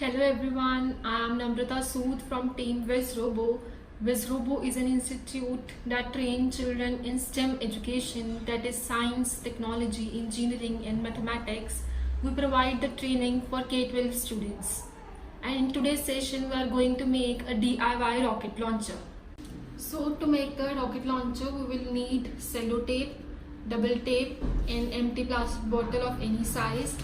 Hello everyone, I am Namrata Sood from Team Wisrobo. Wisrobo is an institute that trains children in STEM education, that is science, technology, engineering and mathematics. We provide the training for K-12 students. And in today's session we are going to make a DIY rocket launcher. So to make the rocket launcher we will need cello tape, double tape, an empty plastic bottle of any size,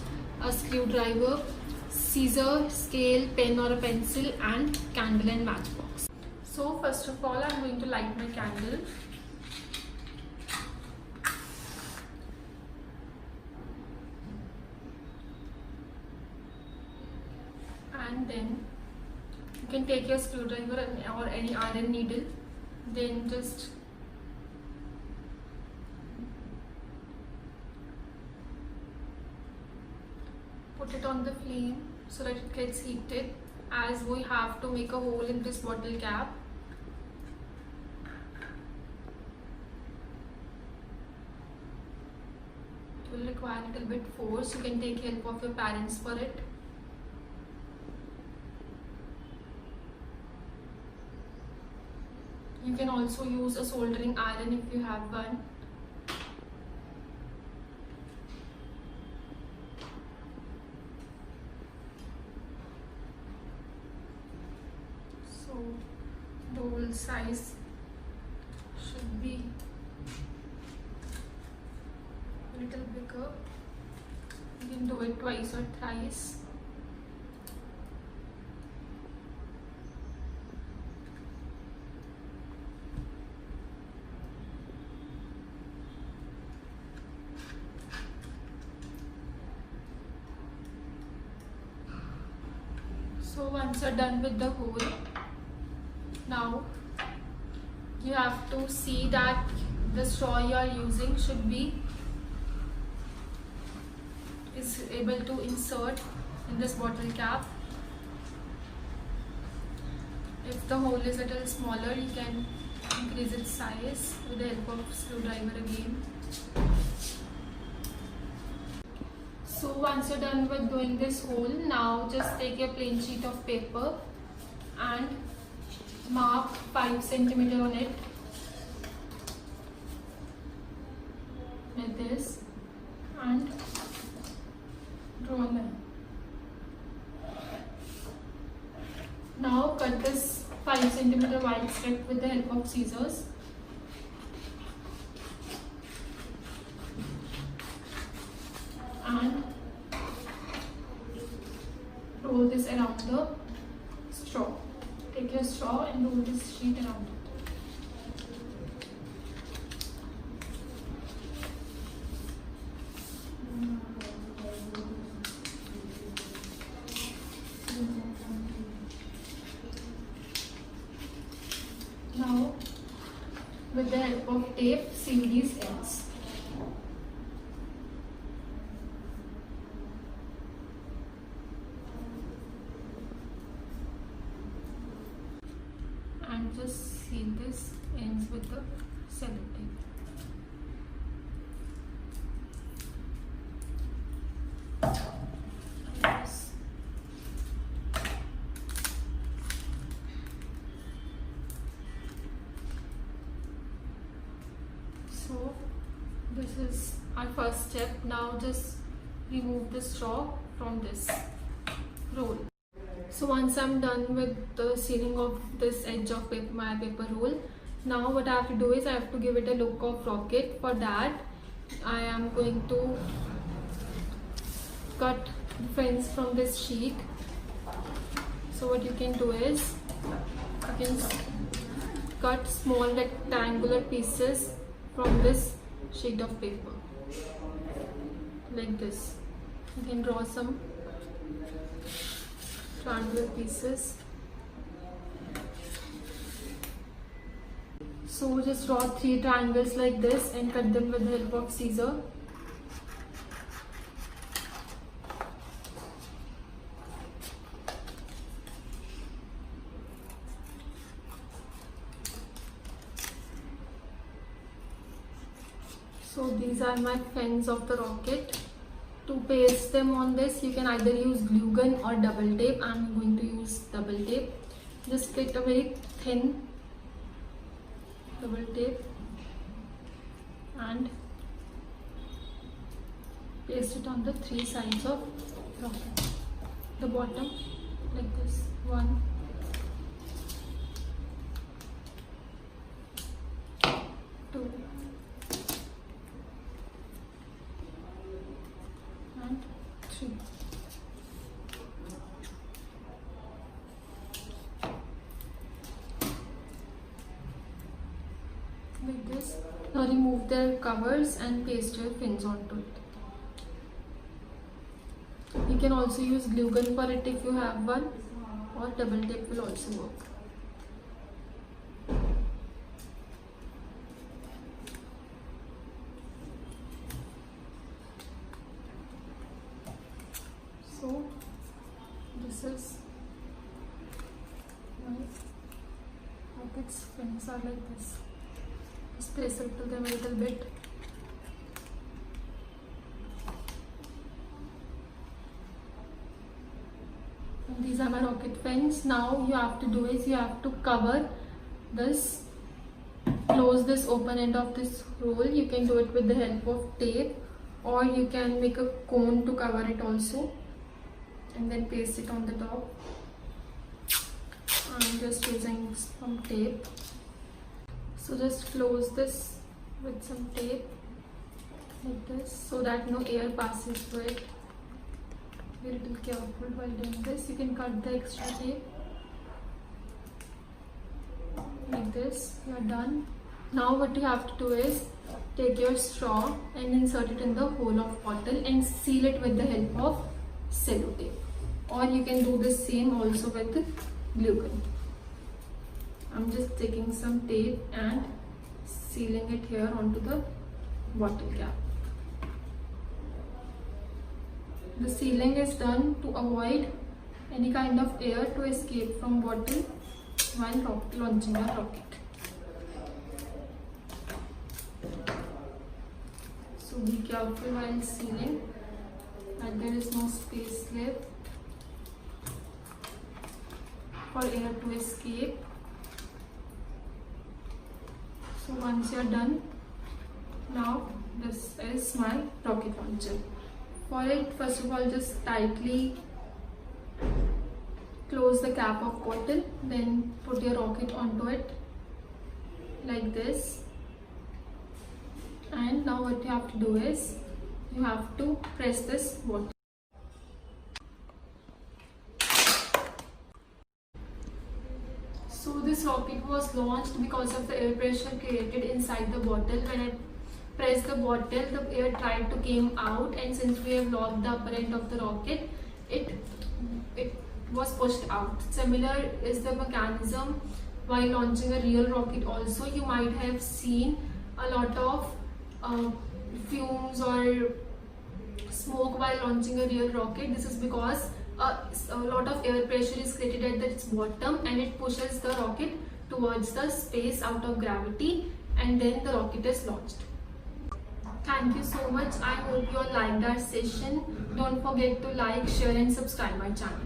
a screwdriver, scissor, scale, pen or a pencil and candle and matchbox. So first of all I am going to light my candle. And then you can take your screwdriver or any iron needle, then just put it on the flame so that it gets heated, as we have to make a hole in this bottle cap. It will require a little bit force. You can take help of your parents for it. You can also use a soldering iron if you have one. So the hole size should be a little bigger. You can do it twice or thrice. So once you're done with the hole, now you have to see that the straw you are using is able to insert in this bottle cap. If the hole is a little smaller, you can increase its size with the help of screwdriver again. So once you're done with doing this hole, now just take a plain sheet of paper and mark 5 cm on it like this and draw a line. Now cut this 5 cm wide strip with the help of scissors. And roll this around the straw. Take your straw and roll this sheet around it. Now, with the help of tape, seal these ends. And just seal this ends with the cello tape. Yes. So this is our first step. Now just remove the straw from this roll. So once I'm done with the sealing of this edge of my paper roll, now what I have to do is I have to give it a look of rocket. For that I am going to cut the fence from this sheet. So what you can do is you can cut small rectangular pieces from this sheet of paper like this. You can draw some triangular pieces. So just draw 3 triangles like this and cut them with the help of scissor. So these are my fins of the rocket. To paste them on this, you can either use glue gun or double tape. I'm going to use double tape. Just get a very thin double tape and paste it on the three sides of rocket. The bottom like this. 1, 2, and 3. Like this. Now remove their covers and paste your fins onto it. You can also use glue gun for it if you have one, or double tape will also work. So this is my rocket's fins are like this. Just press it to them a little bit. And these are my rocket fins. Now you have to do is you have to cover this, close this open end of this roll. You can do it with the help of tape, or you can make a cone to cover it also, and then paste it on the top. I'm just using some tape. So just close this with some tape like this so that no air passes through it. Be a little careful while doing this. You can cut the extra tape like this. You are done. Now what you have to do is take your straw and insert it in the hole of bottle and seal it with the help of sellotape. Or you can do the same also with glue gun. I'm just taking some tape and sealing it here onto the bottle cap. The sealing is done to avoid any kind of air to escape from bottle while launching a rocket. So be careful while sealing that there is no space left for air to escape. So once you are done, now this is my rocket launcher. For it, first of all, just tightly close the cap of bottle, then put your rocket onto it like this. And now what you have to do is you have to press this button. So this rocket was launched because of the air pressure created inside the bottle. When I pressed the bottle, the air tried to came out, and since we have locked the upper end of the rocket, it was pushed out. Similar is the mechanism while launching a real rocket also. You might have seen a lot of fumes or smoke while launching a real rocket. This is because a lot of air pressure is created at its bottom and it pushes the rocket towards the space out of gravity, and then the rocket is launched. Thank you so much. I hope you all liked our session. Don't forget to like, share and subscribe my channel.